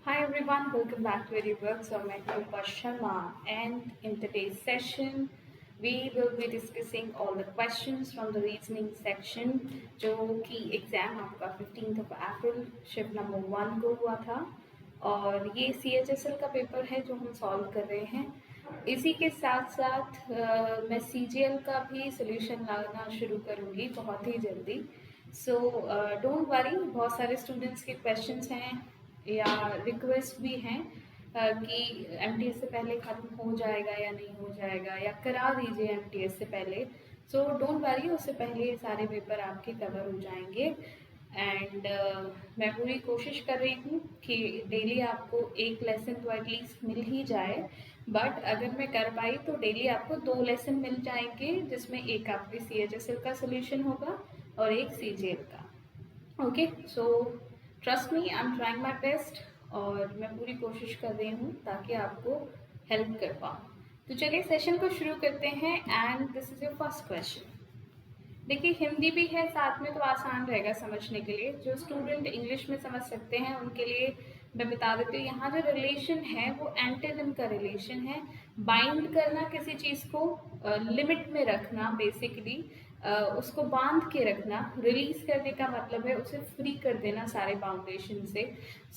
Hi everyone, welcome back to EduWorks. So I'm Rupa Sharma, and in today's session we will be discussing all the questions from the reasoning section जो कि exam आपका 15th of April shift number 1 को हुआ था और ये CHSL का paper है जो हम सॉल्व कर रहे हैं। इसी के साथ साथ मैं CGL का भी सोल्यूशन लाना शुरू करूँगी बहुत ही जल्दी। सो डोंट वरी, बहुत सारे स्टूडेंट्स के क्वेश्चंस हैं या रिक्वेस्ट भी हैं कि एमटीएस से पहले ख़त्म हो जाएगा या नहीं हो जाएगा या करा दीजिए एमटीएस से पहले। सो डोंट वरी, उससे पहले ये सारे पेपर आपके कवर हो जाएंगे। एंड मैं पूरी कोशिश कर रही हूँ कि डेली आपको एक लेसन तो एटलीस्ट मिल ही जाए, बट अगर मैं कर पाई तो डेली आपको 2 लेसन मिल जाएंगे, जिसमें एक आपके CHSL का सोल्यूशन होगा और एक CGL का। Okay, so trust me, I am trying my best और मैं पूरी कोशिश कर रही हूँ ताकि आपको हेल्प कर पाऊँ। तो चलिए सेशन को शुरू करते हैं and this is your first question. देखिए, हिंदी भी है साथ में तो आसान रहेगा समझने के लिए। जो स्टूडेंट इंग्लिश में समझ सकते हैं उनके लिए मैं बता देती हूँ, यहाँ जो रिलेशन है वो एंटोनिम का रिलेशन है। बाइंड करना किसी चीज़ को, लिमिट में रखना, बेसिकली उसको बांध के रखना। रिलीज करने का मतलब है उसे फ्री कर देना सारे बाउंडेशन से।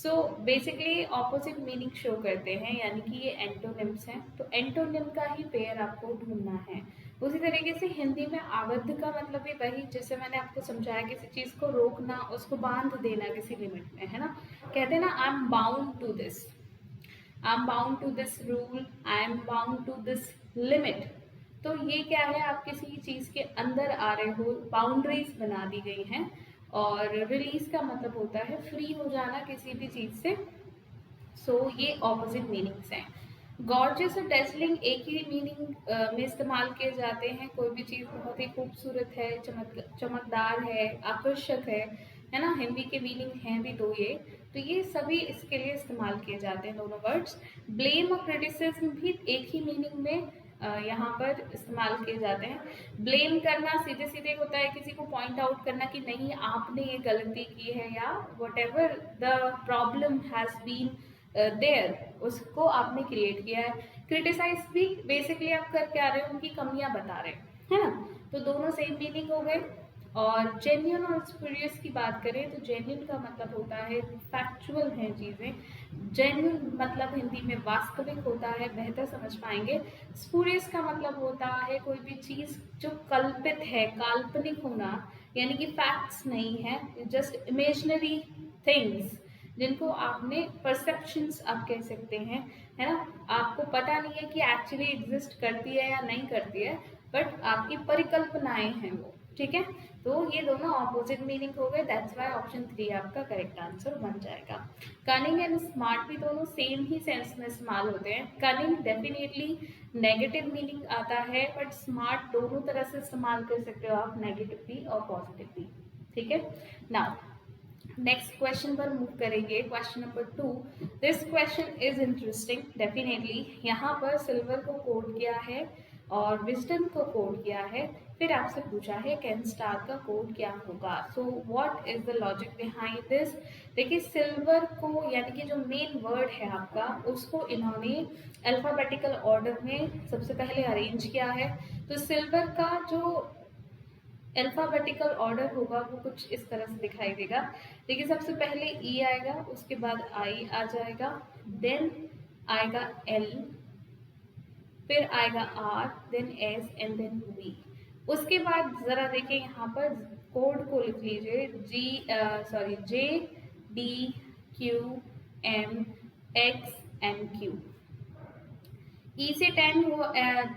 So basically opposite meaning show करते हैं, यानी कि ये एंटोनिम्स हैं। तो एंटोनिम का ही पेयर आपको ढूंढना है। उसी तरीके से हिंदी में आबद्ध का मतलब भी वही, जैसे मैंने आपको समझाया, किसी चीज़ को रोकना, उसको बांध देना किसी लिमिट में, है ना। कहते हैं ना, I am bound to this, I am bound to this rule, I am bound to this limit. तो ये क्या है, आप किसी चीज़ के अंदर आ रहे हो, बाउंड्रीज बना दी गई हैं। और रिलीज का मतलब होता है फ्री हो जाना किसी भी चीज़ से। सो ये ऑपोजिट मीनिंग्स हैं। गॉर्जियस और डेजलिंग एक ही मीनिंग में इस्तेमाल किए जाते हैं। कोई भी चीज़ बहुत ही खूबसूरत है, चमकदार है, आकर्षक है ना। हिंदी के मीनिंग हैं भी दो ये, तो ये सभी इसके लिए इस्तेमाल किए जाते हैं दोनों वर्ड्स। ब्लेम और क्रिटिसिज्म भी एक ही मीनिंग में यहाँ पर इस्तेमाल किए जाते हैं। ब्लेम करना सीधे सीधे होता है किसी को पॉइंट आउट करना कि नहीं आपने ये गलती की है, या whatever the problem has been there, उसको आपने क्रिएट किया है। क्रिटिसाइज भी बेसिकली आप कर क्या रहे हो, उनकी कमियां बता रहे हैं, है ना। तो दोनों सेम मीनिंग हो गए। और जेन्युइन और स्पूरियस की बात करें तो जेन्युइन का मतलब होता है फैक्चुअल हैं चीज़ें। जेन्युइन मतलब हिंदी में वास्तविक होता है, बेहतर समझ पाएंगे। स्पूरियस का मतलब होता है कोई भी चीज़ जो कल्पित है, काल्पनिक होना, यानी कि फैक्ट्स नहीं है, जस्ट इमेजनरी थिंग्स जिनको आपने परसेप्शंस आप कह सकते हैं, है ना। आपको पता नहीं है कि एक्चुअली एग्जिस्ट करती है या नहीं करती है, बट आपकी परिकल्पनाएं हैं वो, ठीक है। तो ये दोनों ऑपोजिट मीनिंग हो गए, दैट्स वाई ऑप्शन 3 आपका करेक्ट आंसर बन जाएगा। कनिंग एंड स्मार्ट भी दोनों सेम ही सेंस में इस्तेमाल होते हैं। कनिंग डेफिनेटली नेगेटिव मीनिंग आता है, बट स्मार्ट दोनों तरह से इस्तेमाल कर सकते हो आप, नेगेटिव भी और पॉजिटिव भी, ठीक है। नाउ नेक्स्ट क्वेश्चन पर मूव करेंगे, question number 2। This question is interesting definitely. यहाँ पर सिल्वर को कोड किया है और विजडम को कोड किया है, फिर आपसे पूछा है कैन स्टार का कोड क्या होगा। So what is the logic behind this. देखिए, सिल्वर को यानी कि जो मेन वर्ड है आपका, उसको इन्होंने अल्फाबेटिकल ऑर्डर में सबसे पहले अरेंज किया है। तो सिल्वर का जो अल्फाबेटिकल ऑर्डर होगा वो कुछ इस तरह से दिखाई देगा। देखिए, सबसे पहले ई आएगा, उसके बाद आई आ जाएगा, देन आएगा एल, फिर आएगा R, then S and then V. उसके बाद जरा देखिए यहाँ पर कोड को लिख लीजिए, J D Q M X and Q. E से 10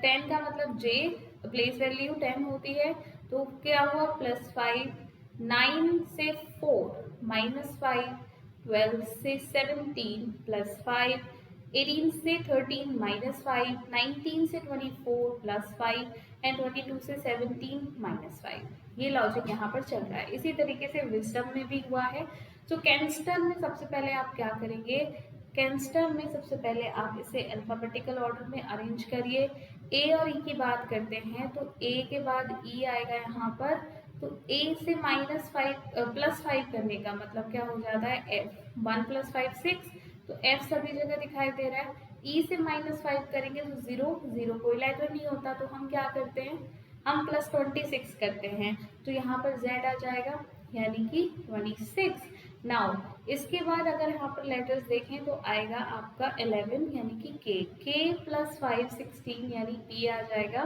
10 का मतलब जे, प्लेस वैल्यू 10 होती है, तो क्या हुआ +5, 9 से 4 -5, 12 से 17 +5, 18 से 13 -5, 19 से 24 +5 एंड 22 से 17 -5। ये लॉजिक यहाँ पर चल रहा है। इसी तरीके से विजडम में भी हुआ है। तो कैंस्टर में सबसे पहले आप क्या करेंगे, कैंस्टर में सबसे पहले आप इसे अल्फाबेटिकल ऑर्डर में अरेंज करिए। ए और ई की बात करते हैं तो ए के बाद ई आएगा यहाँ पर, तो ए से -5 +5 करने का मतलब क्या हो जाता है, एफ। 1 + 5 6, तो f सभी जगह दिखाई दे रहा है। e से -5 करेंगे तो 0 0 कोई लेटर नहीं होता, तो हम क्या करते हैं, हम +26 करते हैं, तो यहाँ पर z आ जाएगा यानी कि 26। नाउ इसके बाद अगर यहाँ पर लेटर्स देखें तो आएगा आपका 11 यानी कि k +5 16 यानी p आ जाएगा।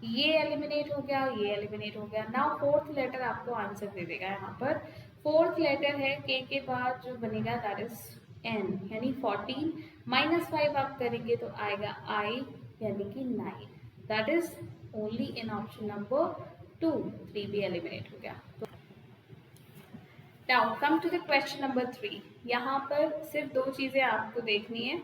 ये एलिमिनेट हो गया, ये एलिमिनेट हो गया। नाउ फोर्थ लेटर आपको आंसर दे देगा। यहाँ पर फोर्थ लेटर है k के बाद जो बनेगा दैट इज n यानी 14 -5 आप करेंगे तो आएगा i यानी कि 9। That is only in option number 2। 3 भी एलिमिनेट हो गया। Now come to the question number 3। यहाँ पर सिर्फ दो चीज़ें आपको देखनी है।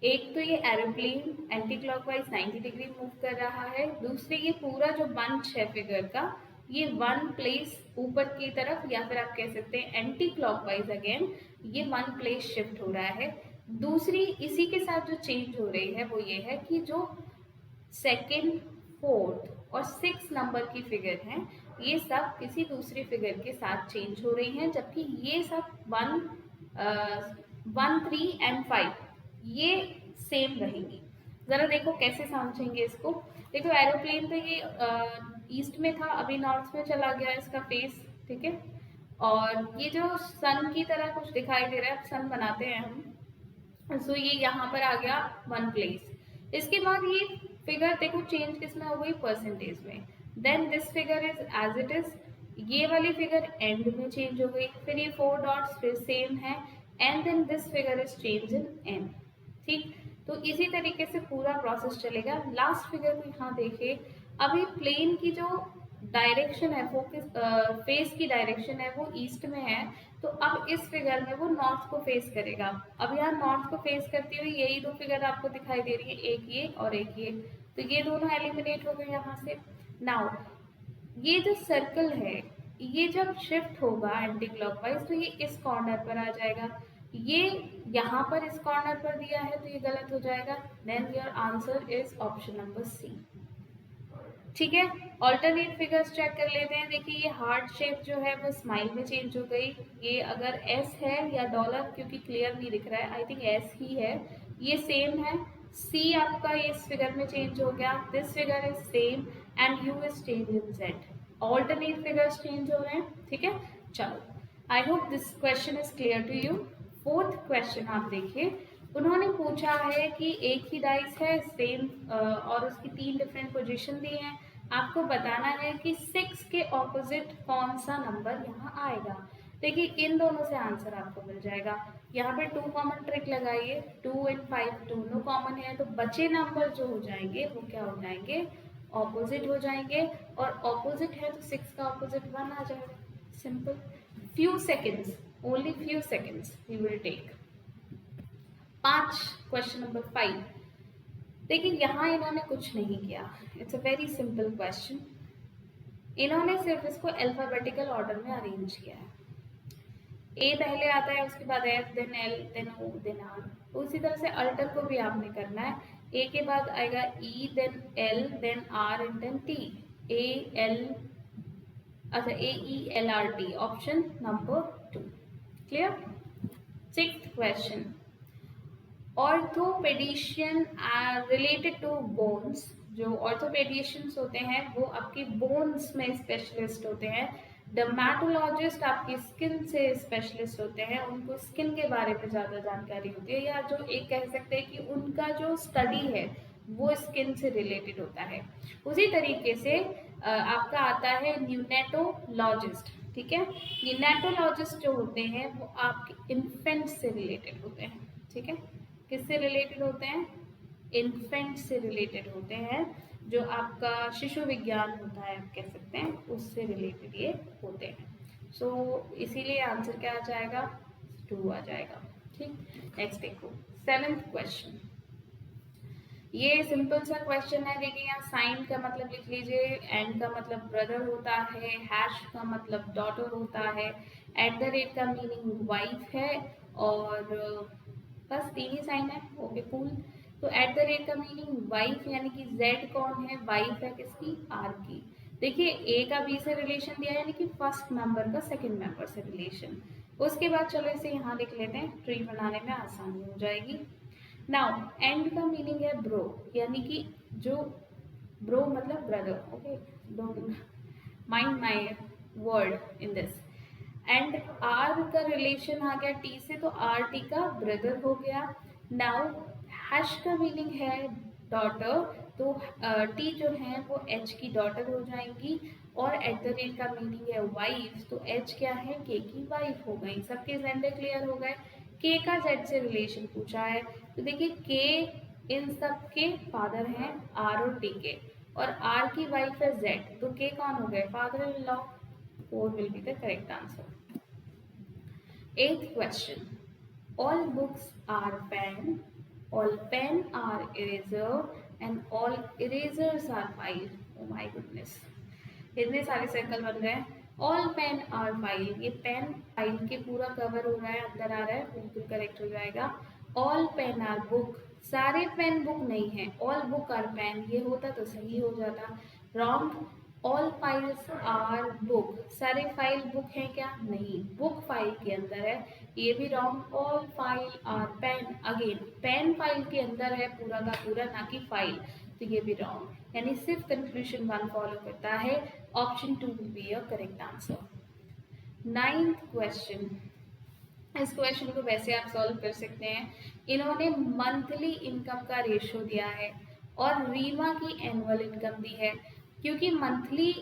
एक तो ये aeroplane anti clockwise 90 degree move कर रहा है, दूसरे ये पूरा जो बंच है फिगर का, ये वन प्लेस ऊपर की तरफ या फिर आप कह सकते हैं एंटी क्लॉकवाइज अगेन ये वन प्लेस शिफ्ट हो रहा है। दूसरी इसी के साथ जो चेंज हो रही है वो ये है कि जो सेकेंड, फोर्थ और 6 नंबर की फिगर हैं, ये सब किसी दूसरी फिगर के साथ चेंज हो रही हैं, जबकि ये सब 1 3 एंड 5 ये सेम रहेंगी। ज़रा देखो कैसे समझेंगे इसको। देखो एरोप्लेन तो ये ईस्ट में था, अभी नॉर्थ में चला गया इसका फेस, ठीक है। और ये जो सन की तरह कुछ दिखाई दे रहा है, सन बनाते हैं हम, सो ये यहाँ पर आ गया वन प्लेस। इसके बाद ये फिगर देखो चेंज किसमें हो गई, परसेंटेज में। Then this figure is as it is, ये वाली फिगर एंड में चेंज हो गई, फिर ये 4 डॉट्स फिर सेम है, and then this figure is change in N. ठीक, तो इसी तरीके से पूरा प्रोसेस चलेगा। लास्ट फिगर को यहाँ देखिए, अभी प्लेन की जो डायरेक्शन है, फोकस फेस की डायरेक्शन है वो ईस्ट में है, तो अब इस फिगर में वो नॉर्थ को फेस करेगा। अब यहाँ नॉर्थ को फेस करती हुई यही दो फिगर आपको दिखाई दे रही है, एक ये और एक ये, तो ये दोनों एलिमिनेट हो गए यहाँ से। नाउ ये जो सर्कल है ये जब शिफ्ट होगा एंटी क्लॉकवाइज तो ये इस कॉर्नर पर आ जाएगा, ये यहाँ पर इस कॉर्नर पर दिया है तो ये गलत हो जाएगा। Then your answer is option number C. ठीक है, ऑल्टरनेट फिगर्स चेक कर लेते हैं। देखिए ये हार्ट शेप जो है वो स्माइल में चेंज हो गई, ये अगर एस है या डॉलर क्योंकि क्लियर नहीं दिख रहा है, आई थिंक एस ही है, ये सेम है। सी आपका ये इस फिगर में चेंज हो गया, this figure is same and you is change in Z. Alternate figures change हो रहे हैं, ठीक है। चलो, I hope this question is clear to you. Fourth question आप देखिए, उन्होंने पूछा है कि एक ही डाइस है सेम और उसकी 3 डिफरेंट पोजीशन दी हैं, आपको बताना है कि 6 के ऑपोजिट कौन सा नंबर यहाँ आएगा। देखिए इन दोनों से आंसर आपको मिल जाएगा। यहाँ पे 2 कॉमन ट्रिक लगाइए, 2 और 5 दोनों कॉमन है, तो बचे नंबर जो हो जाएंगे वो क्या हो जाएंगे, ऑपोजिट हो जाएंगे, और ऑपोजिट है तो 6 का ऑपोजिट 1 आ जाएगा। Simple, few seconds, only few seconds we will take. 5 question number 5। देखिए यहाँ इन्होंने कुछ नहीं किया, it's a very simple question. इन्होंने सिर्फ इसको अल्फाबेटिकल ऑर्डर में अरेंज किया है। ए पहले आता है, उसके बाद F, then L, then O, then R. उसी तरह से अल्टर को भी आपने करना है, ए के बाद आएगा E, then L, then R and then T. A L, अच्छा A E L R T, option number 2। Clear. 6th question, orthopedician related to bones. जो ऑर्थोपेडिशियंस होते हैं वो आपकी बोन्स में स्पेशलिस्ट होते हैं। डर्मेटोलॉजिस्ट आपकी स्किन से स्पेशलिस्ट होते हैं, उनको स्किन के बारे में ज़्यादा जानकारी होती है, या जो एक कह सकते हैं कि उनका जो स्टडी है वो स्किन से रिलेटेड होता है। उसी तरीके से आपका आता है न्यूनेटोलॉजिस्ट। ठीक है, न्यूनेटोलॉजिस्ट जो होते हैं वो आपके इन्फेंट से रिलेटेड होते हैं। ठीक है, किससे रिलेटेड होते हैं, इन्फेंट से रिलेटेड होते हैं, जो आपका शिशु विज्ञान होता है आप कह सकते हैं, उससे रिलेटेड ये होते हैं। सो इसीलिए आंसर क्या आ जाएगा, 2 आ जाएगा। ठीक, नेक्स्ट देखो 7th क्वेश्चन। ये सिंपल सा क्वेश्चन है। देखिए यहाँ साइन का मतलब लिख लीजिए, एंड का मतलब ब्रदर होता है, हैश का मतलब डॉटर होता है, एट द रेट का मीनिंग वाइफ है, और बस 3 ही साइन है। Okay cool. तो एट द रेट का मीनिंग वाइफ, यानी कि जेड कौन है, वाइफ है किसकी, आर की। देखिए ए का बी से रिलेशन दिया है, यानी कि फर्स्ट मेंबर का सेकंड मेंबर से रिलेशन। उसके बाद चलो इसे यहाँ लिख लेते हैं, ट्री बनाने में आसानी हो जाएगी। नाउ एंड का मीनिंग है ब्रो, यानी कि जो ब्रो मतलब brother, okay, don't mind my word in this. And R का रिलेशन आ गया टी से, तो आर टी का ब्रदर हो गया। नाउ हैश का मीनिंग है डॉटर, तो टी जो है वो एच की डॉटर हो जाएंगी। और एट द रेट का मीनिंग है वाइफ, तो एच क्या है, के की वाइफ हो गई। सबके जेंडर क्लियर हो गए। के का जेड से रिलेशन पूछा है, तो देखिए के इन सब के फादर हैं आर और टी के, और आर की वाइफ है जेड, तो के कौन हो गए, father in law. 4 will be the correct answer. Eighth question. All books are pen, all pen are eraser, and all erasers are file. Oh my goodness. इतने सारे सर्कल बन गए। ऑल पेन आर फाइल, ये pen file के पूरा cover हो रहा है, अंदर आ रहा है, बिल्कुल करेक्ट हो जाएगा। ऑल पेन आर बुक, सारे पेन बुक नहीं है, ऑल बुक आर पेन, ये होता तो सही हो जाता। Wrong. All files are book, सारे फाइल बुक है क्या, नहीं, बुक फाइल के अंदर है, ये भी wrong. All file are pen, again pen file के अंदर है पूरा का पूरा, ना कि फाइल, तो ये भी रॉन्ग। यानी सिर्फ कंक्लूजन 1 फॉलो करता है। Option 2 will be your correct answer. 9th question, इस क्वेश्चन को वैसे आप सॉल्व कर सकते हैं। इन्होंने मंथली इनकम का रेशो दिया है और रीमा की एनुअल इनकम दी है। क्योंकि मंथली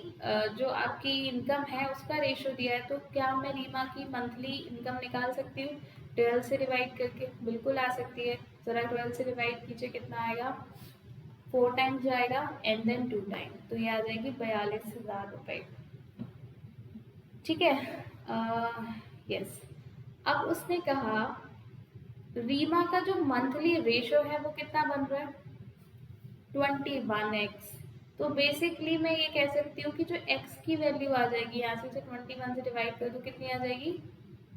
जो आपकी इनकम है उसका रेशो दिया है, तो क्या मैं रीमा की मंथली इनकम निकाल सकती हूँ 12 से डिवाइड करके, बिल्कुल आ सकती है। ज़रा 12 से डिवाइड कीजिए, कितना आएगा, 4 टाइम्स जाएगा एंड देन 2 टाइम, तो ये आ जाएगी 42,000 रुपये। ठीक है, यस। अब उसने कहा रीमा का जो मंथली रेशो है वो कितना बन रहा है, 21x। तो बेसिकली मैं ये कह सकती हूँ कि जो x की वैल्यू आ जाएगी यहाँ से 21 से डिवाइड कर दो, कितनी आ जाएगी,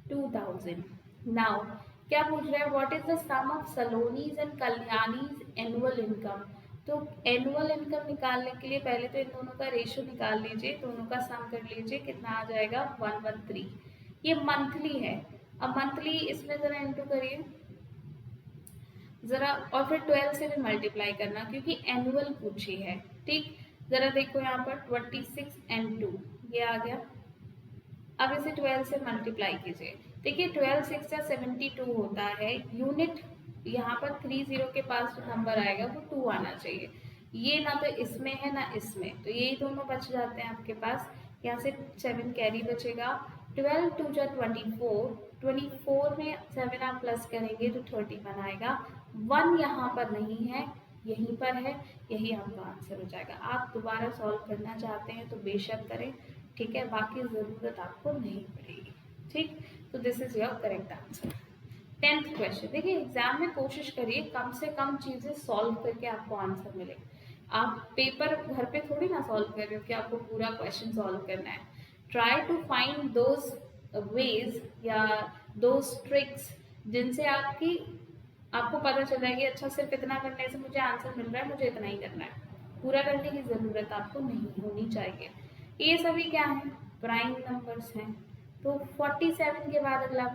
2000। नाउ क्या पूछ रहा है, what is the sum of Saloni's and Kalyani's annual income. तो एनुअल इनकम निकालने के लिए पहले तो इन दोनों का रेशो निकाल लीजिए, दोनों का सम कर लीजिए, कितना आ जाएगा, 113। ये मंथली है, अब मंथली इसमें जरा इंटू करिए जरा, और फिर 12 से भी मल्टीप्लाई करना क्योंकि एनुअल पूछी है। ठीक, जरा देखो यहाँ पर 26 एंड 2 ये आ गया। अब इसे 12 से मल्टीप्लाई कीजिए, देखिए 12 6 या 72 होता है, यूनिट यहाँ पर 30 के पास जो नंबर आएगा वो 2 आना चाहिए। ये ना तो इसमें है ना इसमें, तो यही दोनों बच जाते हैं आपके पास। यहाँ से 7 कैरी बचेगा। 12 2 जा 24, 24 में 7 आप प्लस करेंगे तो 31 आएगा। 1 यहाँ पर नहीं है, यहीं पर है, यही आपका आंसर हो जाएगा। आप दोबारा सॉल्व करना चाहते हैं तो बेशक करें, ठीक है, बाकी ज़रूरत आपको नहीं पड़ेगी। ठीक, तो this is your correct answer. 10th question, देखिए एग्जाम में कोशिश करिए कम से कम चीज़ें सॉल्व करके आपको आंसर मिले। आप पेपर घर पे थोड़ी ना सॉल्व कर रहे हो कि आपको पूरा क्वेश्चन सॉल्व करना है। Try to find those ways या दोज ट्रिक्स जिनसे आपको पता चल जाएगी, अच्छा सिर्फ इतना करने से मुझे आंसर मिल रहा है, मुझे इतना ही करना है, पूरा करने की ज़रूरत आपको नहीं होनी चाहिए। ये सभी क्या है, प्राइम नंबर्स हैं। तो 47 के बाद अगला,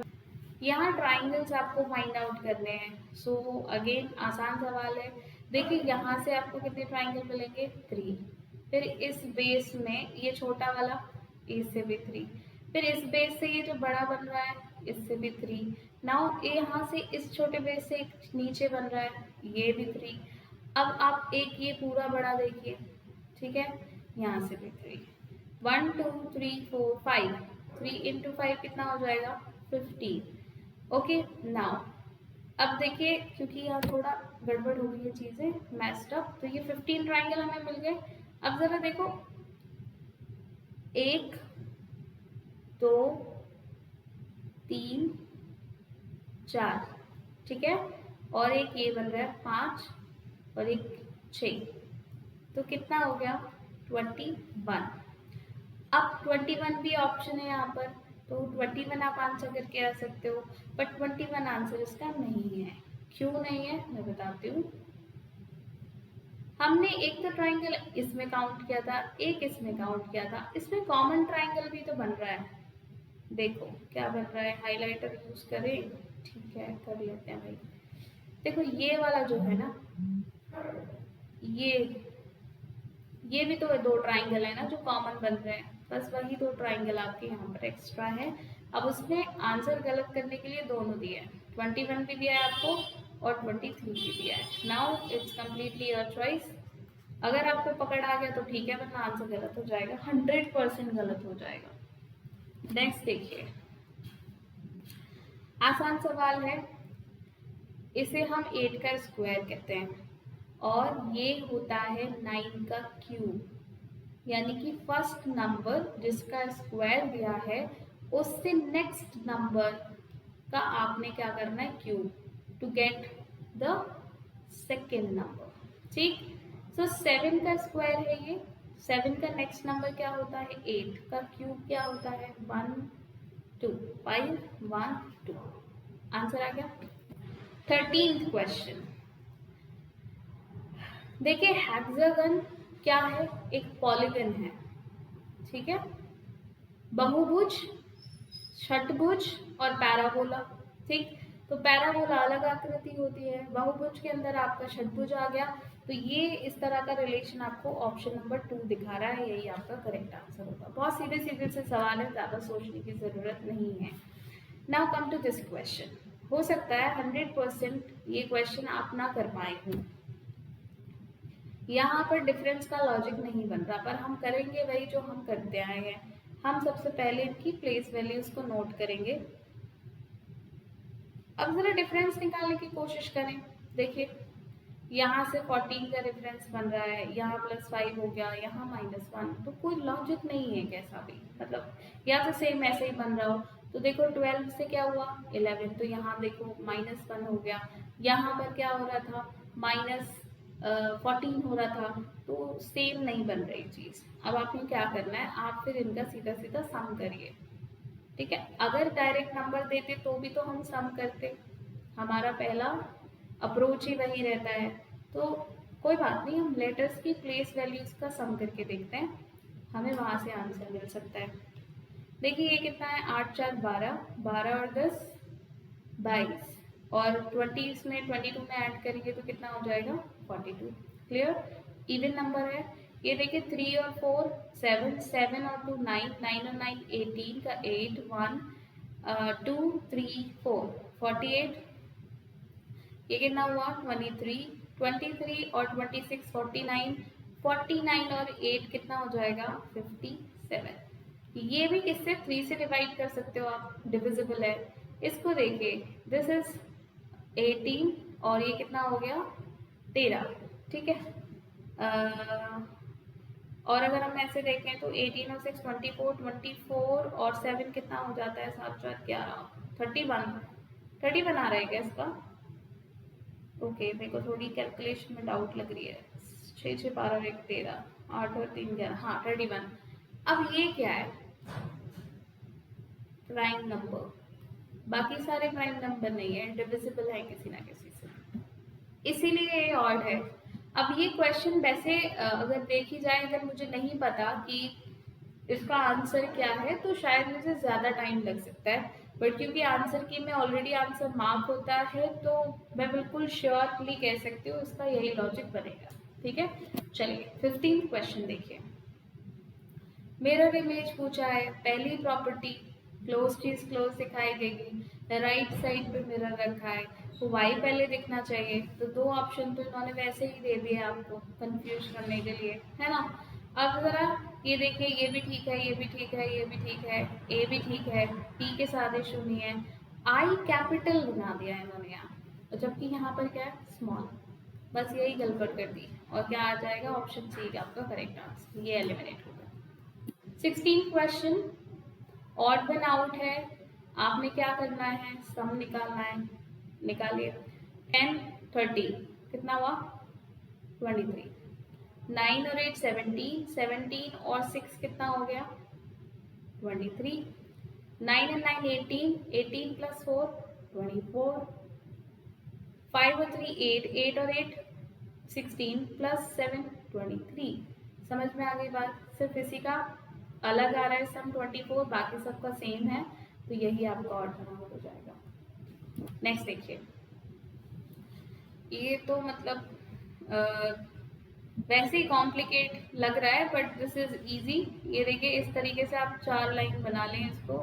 यहाँ ट्राइंगल्स आपको फाइंड आउट करने हैं। सो अगेन आसान सवाल है। देखिए यहाँ से आपको कितने ट्राइंगल मिलेंगे, 3। फिर इस बेस में ये छोटा वाला, इससे भी 3। फिर इस बेस से ये जो बड़ा बन रहा है, इससे भी 3। नाउ यहाँ से इस छोटे बेस से एक नीचे बन रहा है, ये भी 3। अब आप एक ये पूरा बड़ा देखिए, ठीक है, यहाँ से भी 3। 1 2 3 4 5, 3 इंटू 5 कितना हो जाएगा, 15। ओके, नाउ अब देखिए क्योंकि यहाँ थोड़ा गड़बड़ हो गई है चीज़ें, मैस्ड अप, तो ये 15 ट्राइंगल हमें मिल गए। अब ज़रा देखो, 1 2 3 4, ठीक है, और एक ये बन रहा है 5 और एक 6, तो कितना हो गया, 21। अब 21 भी ऑप्शन है यहाँ पर, तो 21 आप आंसर करके आ सकते हो, बट 21 आंसर इसका नहीं है। क्यों नहीं है मैं बताती हूँ। हमने एक तो ट्राइंगल इसमें काउंट किया था, एक इसमें काउंट किया था, इसमें कॉमन ट्राइंगल भी तो बन रहा है, देखो क्या बन रहा है, हाइलाइटर यूज करें, ठीक है कर लेते हैं भाई। देखो ये वाला जो है ना, ये भी तो दो ट्राइंगल है ना जो कॉमन बन रहे हैं, बस वही दो ट्राइंगल आपके यहाँ पर एक्स्ट्रा है। अब उसने आंसर गलत करने के लिए दोनों दिया है, 21 भी दिया है आपको और 23 भी दिया है। Now it's completely your choice. अगर आपको पकड़ आ गया तो ठीक है, वरना आंसर गलत हो जाएगा, 100% गलत हो जाएगा। नेक्स्ट देखिए, आसान सवाल है। इसे हम 8 का स्क्वायर कहते हैं और ये होता है 9 का क्यूब, यानी कि फर्स्ट नंबर जिसका स्क्वायर दिया है उससे नेक्स्ट नंबर का आपने क्या करना है, cube, to get the second number. ठीक, सो 7 का स्क्वायर है ये, 7 का नेक्स्ट नंबर क्या होता है, 8 का क्यूब क्या होता है, 1 2 5 1 2। आंसर आ गया। 13th क्वेश्चन देखिए, हेक्सागन क्या है, एक पॉलीगन है, ठीक है। बहुभुज, षटभुज और पैराबोला, ठीक। तो पैराबोला अलग आकृति होती है, बहुभुज के अंदर आपका षटभुज आ गया, तो ये इस तरह का रिलेशन आपको ऑप्शन नंबर 2 दिखा रहा है, यही आपका करेक्ट आंसर होगा। बहुत सीधे सीधे से सवाल है, ज़्यादा सोचने की ज़रूरत नहीं है। Now come to this question. हो सकता है 100% ये क्वेश्चन आप ना कर पाए हों, यहाँ पर डिफरेंस का लॉजिक नहीं बन रहा, पर हम करेंगे वही जो हम करते आए हैं। हम सबसे पहले इनकी प्लेस वैल्यूज को नोट करेंगे। अब जरा डिफरेंस निकालने की कोशिश करें। देखिए, यहाँ से 14 का डिफरेंस बन रहा है, यहाँ +5 हो गया, यहाँ -1, तो कोई लॉजिक नहीं है कैसा भी, मतलब या तो सेम ऐसे ही बन रहा हो। तो देखो 12 से क्या हुआ 11, तो यहाँ देखो -1 हो गया, यहाँ पर क्या हो रहा था, -14 हो रहा था, तो सेम नहीं बन रही चीज़। अब आपने क्या करना है, आप फिर इनका सीधा सीधा सम करिए, ठीक है। अगर डायरेक्ट नंबर देते तो भी तो हम सम करते, हमारा पहला अप्रोच ही वही रहता है। तो कोई बात नहीं, हम लेटर्स की प्लेस वैल्यूज का सम करके देखते हैं, हमें वहाँ से आंसर मिल सकता है। देखिए ये कितना है, 8 4 12, 12 और 10 22, और 20 इसमें 22 में ऐड करेंगे तो कितना हो जाएगा 42। क्लियर, इवन नंबर है। ये देखिए 3 और 4 7, 7 और 2 9, 9 और 9 18 का 8 1 2 3 4 48। ये कितना हुआ 23, 23 और 26 49, 49 और 8 कितना हो जाएगा 57। ये भी किससे 3 से डिवाइड कर सकते हो आप, डिविजिबल है। इसको देखिए, दिस इज 18 और ये कितना हो गया 13, ठीक है। और अगर हम ऐसे देखें तो 18 और 6 24, 24 और 7 कितना हो जाता है, 7 4 11 31, 31 आ रहा है क्या इसका। ओके, मेरे को थोड़ी कैलकुलेशन में डाउट लग रही है। 6 6 12 1 13, 8 और 3 11, हाँ 31। अब ये क्या है, प्राइम नंबर, बाकी सारे प्राइम नंबर नहीं है, डिविजिबल है किसी ना किसी से, इसीलिए ये ऑड है। अब ये क्वेश्चन वैसे अगर देखी जाए, अगर मुझे नहीं पता कि इसका आंसर क्या है तो शायद मुझे ज़्यादा टाइम लग सकता है, बट क्योंकि आंसर की में ऑलरेडी आंसर मार्क होता है तो मैं बिल्कुल श्योरली कह सकती हूँ इसका यही लॉजिक बनेगा, ठीक है। चलिए 15th क्वेश्चन देखिए। मिरर इमेज पूछा है, पहली प्रॉपर्टी क्लोज चीज क्लोज दिखाई देगी, राइट साइड पे मिरर रखा है तो वाई पहले दिखना चाहिए, तो दो ऑप्शन तो इन्होंने वैसे ही दे दिए आपको कंफ्यूज करने के लिए, है ना। अब जरा ये देखिए, ये भी ठीक है, ये भी ठीक है, ये भी ठीक है, ए भी ठीक है, पी के साथ इशू नहीं है, आई कैपिटल बना दिया इन्होंने यहाँ, और जबकि यहाँ पर क्या है स्मॉल, बस यही गड़बड़ कर दी, और क्या आ जाएगा ऑप्शन सी आपका करेक्ट आंसर, ये एलिमिनेट होगा। 16 क्वेश्चन, ऑड वन आउट है, आपने क्या करना है, सम निकालना है, निकालिए। 10 30 कितना हुआ 23, 9 और 8 17, 17 और 6 कितना हो गया 23, 9 और 9 18, 18 प्लस 4 24, 5 और 3 8, 8 और 8 16 प्लस 7 23। समझ में आ गई बात, सिर्फ इसी का अलग आ रहा है सम 24, बाकी सबका सेम है। तो यही आपका ऑड नंबर हो जाएगा। नेक्स्ट देखिए, ये तो मतलब वैसे ही कॉम्प्लिकेट लग रहा है बट दिस इज इजी। ये देखिए इस तरीके से आप 4 लाइन बना लें इसको,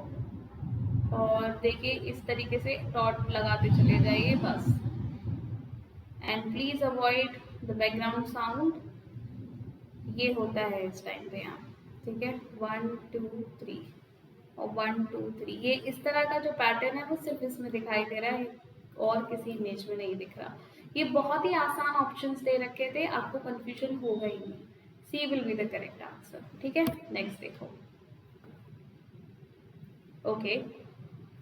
और देखिए इस तरीके से डॉट लगाते चले जाइए बस। And please avoid the background sound, ये होता है इस टाइम पे यहाँ, ठीक है। 1 2 3 और 1 2 3, ये इस तरह का जो पैटर्न है वो सिर्फ इसमें दिखाई दे रहा है, और किसी इमेज में नहीं दिख रहा। ये बहुत ही आसान ऑप्शंस दे रखे थे, आपको कंफ्यूजन होगा ही नहीं। C will be the correct answer, ठीक है। नेक्स्ट देखो, ओके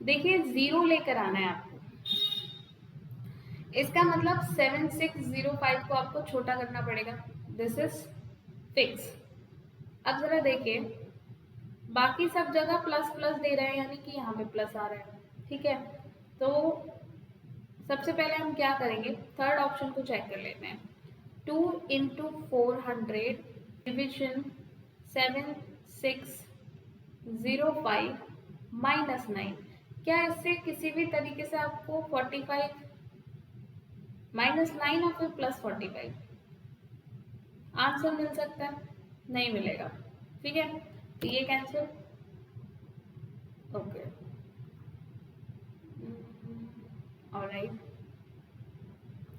देखिए 0 लेकर आना है आपको। इसका मतलब 7605 को आपको छोटा करना पड़ेगा, दिस इज फिक्स। अब जरा देखिए, बाकी सब जगह प्लस प्लस दे रहे हैं, यानी कि यहाँ पे प्लस आ रहा है, ठीक है। तो सबसे पहले हम क्या करेंगे, थर्ड ऑप्शन को चेक कर लेते हैं। 2 इंटू 400 डिविजन 7605 माइनस 9, क्या इससे किसी भी तरीके से आपको 45 माइनस 9 और फिर प्लस 45 आंसर मिल सकता है? नहीं मिलेगा, ठीक है। तो ये कैंसिल, ओके ऑलराइट।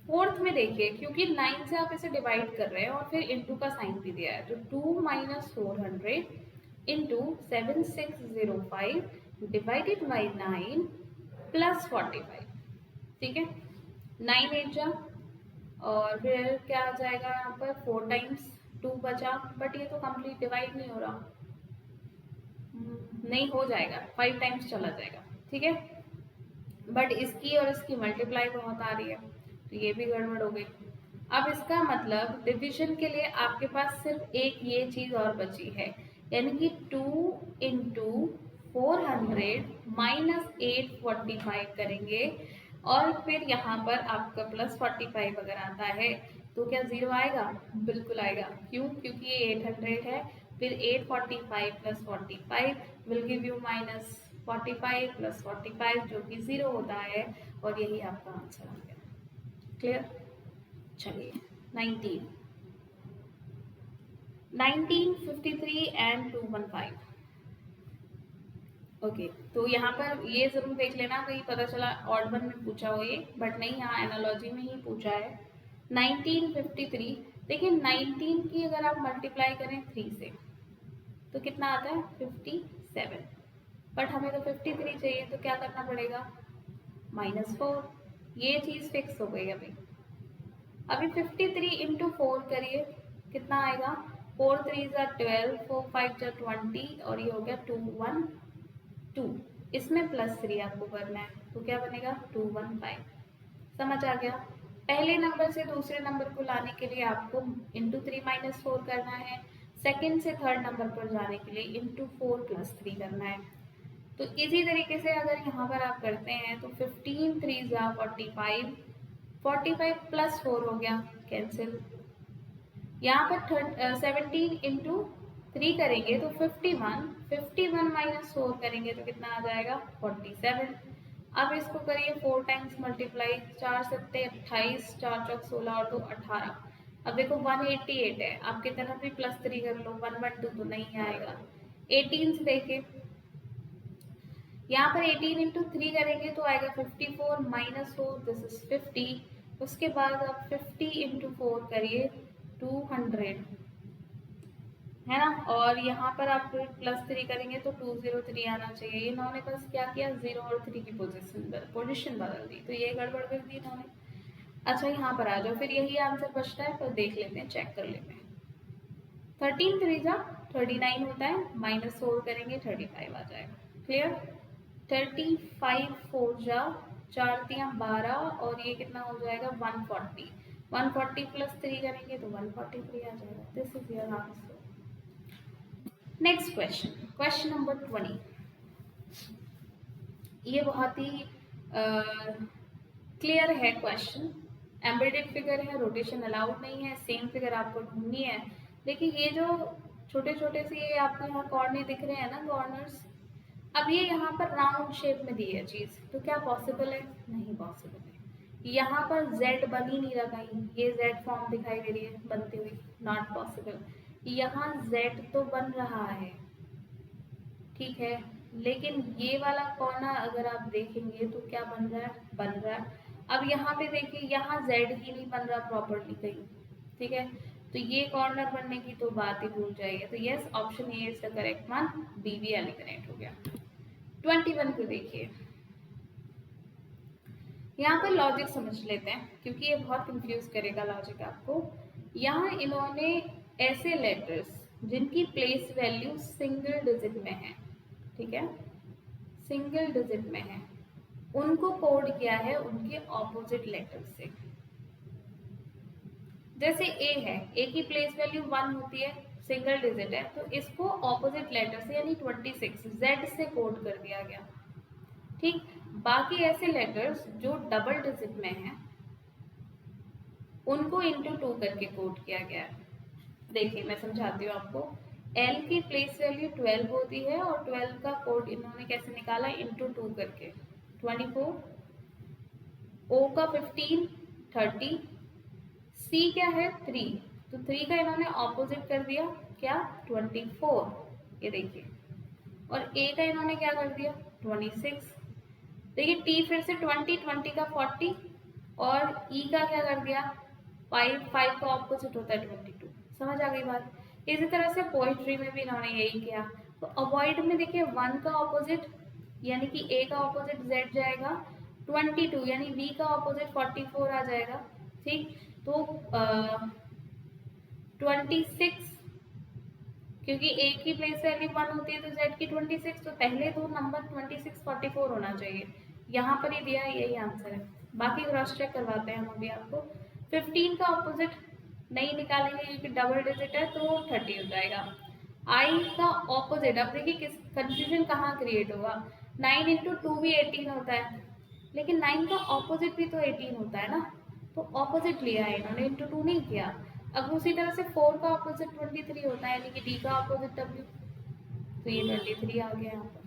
फोर्थ में देखिए, क्योंकि 9 से आप इसे डिवाइड कर रहे हैं और फिर इंटू का साइन भी दिया है, तो 2 minus 400 into 7605 divided by 9 plus 45, ठीक है। 9 8 जा, और फिर क्या आ जाएगा यहाँ पर 4 टाइम्स 2 बचा, बट ये तो कंप्लीट डिवाइड नहीं हो रहा, नहीं हो जाएगा, 5 टाइम्स चला जाएगा, ठीक है। बट इसकी और इसकी मल्टीप्लाई बहुत आ रही है, तो ये भी गड़बड़ हो गई। अब इसका मतलब डिवीजन के लिए आपके पास सिर्फ एक ये चीज और बची है, यानी कि 2 इंटू 400 माइनस 845 करेंगे, और फिर यहाँ पर आपका प्लस 45 अगर आता है तो क्या 0 आएगा? बिल्कुल आएगा। क्यों? क्योंकि ये 800 है, फिर 845 plus 45 will give you minus 45 plus 45 जो कि 0 होता है, और यही आपका आंसर आ गया। क्लियर? चलिए 19, 1953 एंड 215। ओके तो यहाँ पर ये जरूर देख लेना, कहीं पता चला ऑड वन में पूछा हो ये, बट नहीं, यहाँ एनालॉजी में ही पूछा है। 1953, देखिए 19 की अगर आप मल्टीप्लाई करें 3 से तो कितना आता है? 57, बट हमें तो 53 चाहिए, तो क्या करना पड़ेगा? -4, ये चीज फिक्स हो गई। अभी 53 इंटू 4 करिए, कितना आएगा? 4 3 ज़ा 12, 4 5 ज़ा 20, और ये हो गया 212। इसमें +3 आपको करना है, तो क्या बनेगा? 215। समझ आ गया? पहले नंबर से दूसरे नंबर को लाने के लिए आपको इंटू 3 माइनस 4 करना है, सेकेंड से थर्ड नंबर पर जाने के लिए इंटू 4 + 3 करना है। तो इसी तरीके से अगर यहाँ पर आप करते हैं तो 15 3 ज़ा 45, 45 + 4 हो गया, कैंसिल। यहाँ पर 17 इंटू 3 करेंगे तो 51, 51 माइनस 4 करेंगे तो कितना आ जाएगा? 47। अब इसको करिए 4 टाइम्स मल्टीप्लाई, 4 सत्ते 28, 4 चौक 16 और 2 18। अब देखो 188 है, आप कितना भी +3 कर लो, 112 तो नहीं आएगा। 18 से देखिए, यहाँ पर 18 इंटू 3 करेंगे तो आएगा 54 माइनस 4, दिस इज 50। उसके बाद आप 50 इंटू 4 करिए, 200 है ना, और यहाँ पर आप +3 करेंगे तो 203 आना चाहिए। इन्होंने बस क्या किया, 0 और 3 की पोजीशन बदल दी, तो ये गड़बड़ कर दी इन्होंने। अच्छा यहाँ पर आ जाओ, फिर यही आंसर बचता है, पर देख लेते हैं, चेक कर लेते हैं। 13 3 ज़ा 39 होता है, -4 करेंगे 35 आ जाएगा। क्लियर? 35 4 ज़ा 4 × 12, और ये कितना हो जाएगा? 140। 140 + 3 करेंगे तो 143 आ जाएगा। This is your answer. Next question, question number 20। ये बहुत ही क्लियर है क्वेश्चन। एम्बेडेड फिगर है, रोटेशन अलाउड नहीं है, सेम फिगर आपको ढूंढनी है। देखिए ये जो छोटे छोटे से ये आपको यहाँ कॉर्नर दिख रहे हैं ना, कॉर्नर्स, अब ये यहाँ पर राउंड शेप में दी है चीज़, तो क्या पॉसिबल है? नहीं पॉसिबल है। यहाँ पर z बन ही नहीं रहा कहीं, ये z फॉर्म दिखाई दे रही है बनती हुई, नॉट पॉसिबल। यहाँ z तो बन रहा है, ठीक है, लेकिन ये वाला कॉर्नर अगर आप देखेंगे तो क्या बन रहा है? बन रहा है। अब यहाँ पे देखिए, यहाँ z ही नहीं बन रहा प्रॉपरली कहीं, ठीक है, तो ये कॉर्नर बनने की तो बात ही भूल जाइए। तो yes, option A is the correct one, B भी यानी करेक्ट हो गया। 21 को देखिए, यहाँ पर लॉजिक समझ लेते हैं क्योंकि ये बहुत कंफ्यूज करेगा लॉजिक आपको। यहाँ इन्होंने ऐसे लेटर्स जिनकी प्लेस वैल्यू सिंगल डिजिट में है, ठीक है, सिंगल डिजिट में है, उनको कोड किया है उनके ऑपोजिट लेटर से। जैसे ए है, ए की प्लेस वैल्यू 1 होती है, सिंगल डिजिट है, तो इसको ऑपोजिट लेटर से यानी 26 जेड से कोड कर दिया गया, ठीक। बाकी ऐसे लेटर्स जो डबल डिजिट में हैं उनको इंटू 2 करके कोड किया गया है। देखिए मैं समझाती हूँ आपको। एल की प्लेस वैल्यू 12 होती है और 12 का कोड इन्होंने कैसे निकाला? इंटू 2 करके 24, ओ का 15 30, सी क्या है 3, तो 3 का इन्होंने ऑपोजिट कर दिया क्या? 24, ये देखिए, और ए का इन्होंने क्या कर दिया? 26। देखिए टी फिर से 20 का 40 और ई का क्या कर दिया? 5 का ऑपोजिट होता है 22। समझ आ गई बात? इसी तरह से पोइट्री में भी इन्होंने यही किया। तो अवॉइड में देखिए 1 का ऑपोजिट यानी कि ए का ऑपोजिट जेड जाएगा, 22 यानी बी का ऑपोजिट 44 आ जाएगा, ठीक। तो 26, क्योंकि ए की प्लेस वैल्यू 1 होती है तो जेड की 26, तो पहले दो नंबर 26 44 होना चाहिए। यहाँ पर ही दिया है, यही आंसर है। बाकी क्रॉस चेक करवाते हैं हम अभी आपको। 15 का ऑपोजिट नहीं निकालेंगे क्योंकि डबल डिजिट है तो 30 हो जाएगा। आई का ऑपोजिट, अब देखिए किस कंफ्यूजन कहाँ क्रिएट होगा। 9 इंटू 2 भी 18 होता है, लेकिन 9 का ऑपोजिट भी तो 18 होता है ना, तो ऑपोजिट लिया है इन्होंने, इंटू 2 नहीं किया। अब उसी तरह से 4 का ऑपोजिट 23 होता है, यानी कि डी का ऑपोजिट डब्ल्यू, तो ये 23 आ गया यहाँ पर।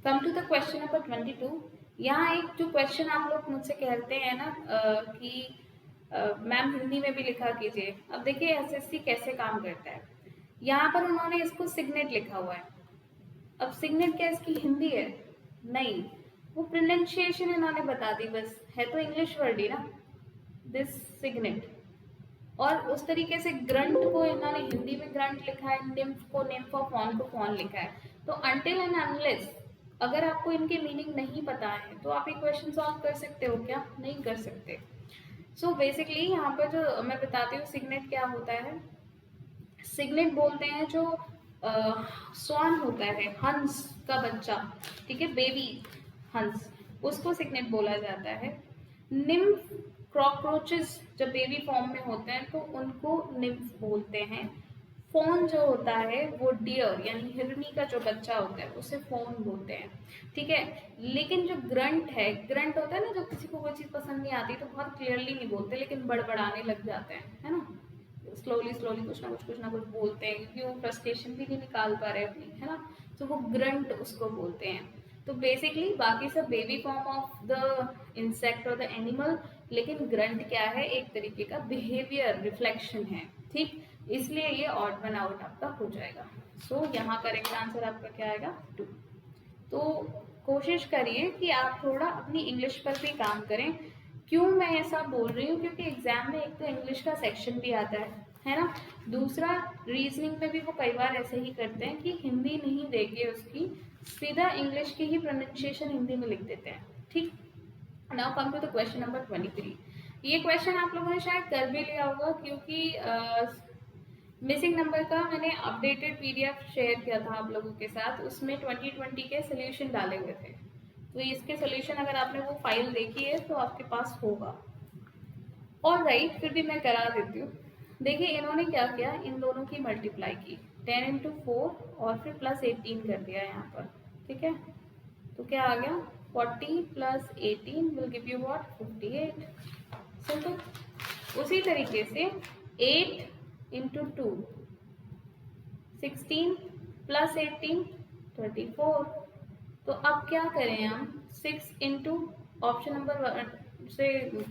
Come to the question number 22। यहाँ एक जो क्वेश्चन आप लोग मुझसे कहते हैं ना कि मैम हिंदी में भी लिखा कीजिए। अब देखिए एसएससी कैसे काम करता है। यहाँ पर उन्होंने इसको सिग्नेट लिखा हुआ है। अब सिग्नेट क्या इसकी हिंदी है? नहीं, वो प्रोनाउंसिएशन इन्होंने बता दी बस, है तो इंग्लिश वर्ड ही ना, दिस सिग्नेट। और उस तरीके से ग्रंट को इन्होंने हिंदी में ग्रंट लिखा है, निम्फ को निम्फ और फॉन को फॉन लिखा है। तो अनटिल एंड अनलेस अगर आपको इनके मीनिंग नहीं पता है तो आप ये क्वेश्चन सॉल्व कर सकते हो क्या? नहीं कर सकते। सो बेसिकली यहाँ पर जो मैं बताती हूँ सिग्नेट क्या होता है। सिग्नेट बोलते हैं जो स्वान होता है, हंस का बच्चा, ठीक है, बेबी हंस, उसको सिग्नेट बोला जाता है। निम्फ कॉकरोचेस जब बेबी फॉर्म में होते हैं तो उनको निम्फ बोलते हैं। फॉन जो होता है वो डियर यानी हिरनी का जो बच्चा होता है उसे फॉन बोलते हैं, ठीक है। लेकिन जो ग्रंट है, ग्रंट होता है ना, जब किसी को कोई चीज़ पसंद नहीं आती तो बहुत क्लियरली नहीं बोलते लेकिन बड़बड़ाने लग जाते हैं, है ना, स्लोली स्लोली कुछ ना कुछ बोलते हैं क्योंकि वो फ्रस्ट्रेशन भी नहीं निकाल पा रहे अपनी, है ना, तो वो ग्रंट उसको बोलते हैं। तो बेसिकली बाकी सब baby form of the insect और द एनिमल, लेकिन ग्रंट क्या है? एक तरीके का बिहेवियर रिफ्लेक्शन है, ठीक, इसलिए ये ऑड वन आउट आपका हो जाएगा। सो यहाँ करेक्ट आंसर आपका क्या आएगा? 2। तो कोशिश करिए कि आप थोड़ा अपनी इंग्लिश पर भी काम करें। क्यों मैं ऐसा बोल रही हूँ? क्योंकि एग्जाम में एक तो इंग्लिश का सेक्शन भी आता है ना, दूसरा रीजनिंग में भी वो कई बार ऐसे ही करते हैं कि हिंदी नहीं देके उसकी सीधा इंग्लिश की ही प्रोनाउंसिएशन हिंदी में लिख देते हैं, ठीक। Now come to the question number 23। ये क्वेश्चन आप लोगों ने शायद कर भी लिया होगा क्योंकि मिसिंग नंबर का मैंने अपडेटेड पीडीएफ शेयर किया था आप लोगों के साथ, उसमें 2020 के सोल्यूशन डाले हुए थे। तो इसके सोल्यूशन अगर आपने वो फाइल देखी है तो आपके पास होगा। और राइट, फिर भी मैं करा देती हूँ। देखिए इन्होंने क्या किया, इन दोनों की मल्टीप्लाई की 10 इंटू 4 और फिर प्लस 18 कर दिया यहाँ पर, ठीक है। तो क्या आ गया? 40 plus 18 will give you what? 58। Simple. उसी तरीके से 8 इंटू 2 16 प्लस 18 24। तो अब क्या करें हम, 6 इंटू ऑप्शन नंबर 1 से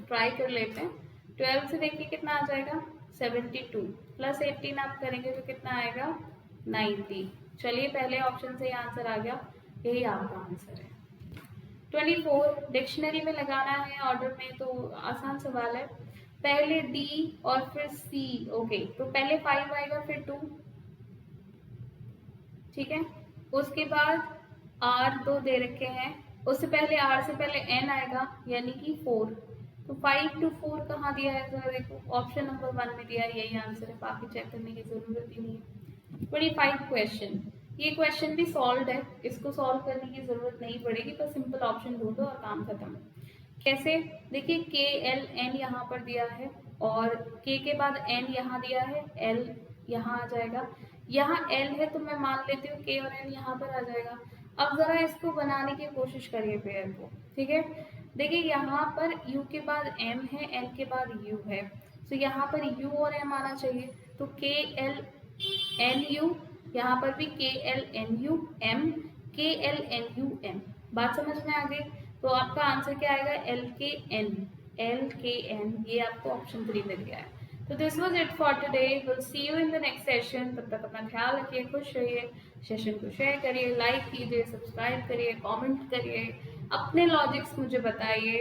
ट्राई कर लेते हैं। 12 से देखिए कितना आ जाएगा, 72 प्लस 18 आप करेंगे तो कितना आएगा, 90। चलिए पहले ऑप्शन से आंसर आ गया, यही आपका आंसर है। 24 डिक्शनरी में लगाना है ऑर्डर में, तो आसान सवाल है। पहले डी और फिर सी, ओके, तो पहले 5 आएगा फिर 2, ठीक है। उसके बाद आर दो दे रखे हैं, उससे पहले आर से पहले एन आएगा यानी कि 4। तो 5 to 4 कहाँ दिया है, जरा देखो, ऑप्शन नंबर 1 में दिया है, यही आंसर है, बाकी चेक करने की जरूरत ही नहीं है। 25 क्वेश्चन, ये क्वेश्चन भी सॉल्व है, इसको सॉल्व करने की जरूरत नहीं पड़ेगी, बस सिंपल ऑप्शन ढूंढो और काम खत्म। कैसे, देखिए के एल एन यहाँ पर दिया है और के बाद एन यहाँ दिया है, एल यहाँ आ जाएगा, यहाँ एल है तो मैं मान लेती हूँ के और एन यहाँ पर आ जाएगा। अब जरा इसको बनाने की कोशिश करिए पेयर को, ठीक है। देखिए यहाँ पर यू के बाद एम है, एल के बाद यू है, तो यहाँ पर यू और एम आना चाहिए, तो के एल एन यू, यहाँ पर भी के एल एन यू एम, के एल एन यू एम। बात समझ में आ गई। तो आपका आंसर क्या आएगा, एल के एन, एल के एन, ये आपको ऑप्शन 3 मिल गया है। तो this was it for today, will see you in the next session. तब तक अपना ख्याल रखिए, खुश रहिए, सेशन को शेयर करिए, लाइक कीजिए, सब्सक्राइब करिए, कमेंट करिए, अपने लॉजिक्स मुझे बताइए।